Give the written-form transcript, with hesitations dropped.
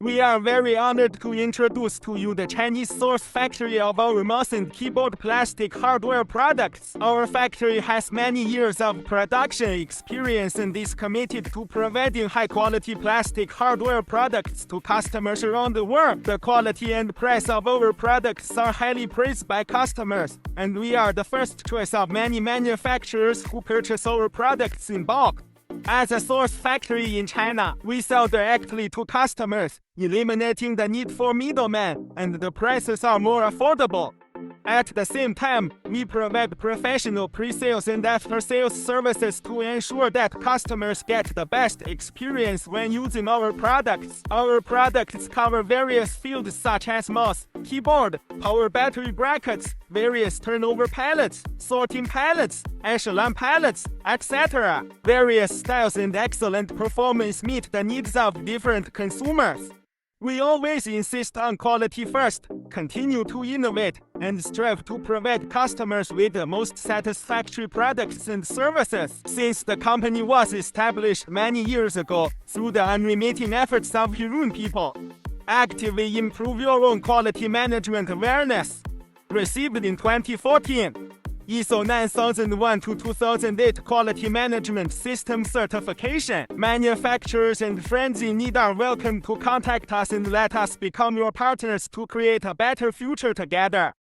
We are very honored to introduce to you the Chinese source factory of our mouse and keyboard plastic hardware products. Our factory has many years of production experience and is committed to providing high-quality plastic hardware products to customers around the world. The quality and price of our products are highly praised by customers, and we are the first choice of many manufacturers who purchase our products in bulk. As a source factory in China, we sell directly to customers, eliminating the need for middlemen, and the prices are more affordable. At the same time, we provide professional pre-sales and after-sales services to ensure that customers get the best experience when using our products. Our products cover various fields such as mouse, keyboard, power battery brackets, various turnover pallets, sorting pallets, echelon pallets, etc. Various styles and excellent performance meet the needs of different consumers. We always insist on quality first, continue to innovate, and strive to provide customers with the most satisfactory products and services. Since the company was established many years ago through the unremitting efforts of Hirun people, actively improve your own quality management awareness. Received in 2014. ISO 9001-2008 Quality Management System Certification. Manufacturers and friends in need are welcome to contact us and let us become your partners to create a better future together.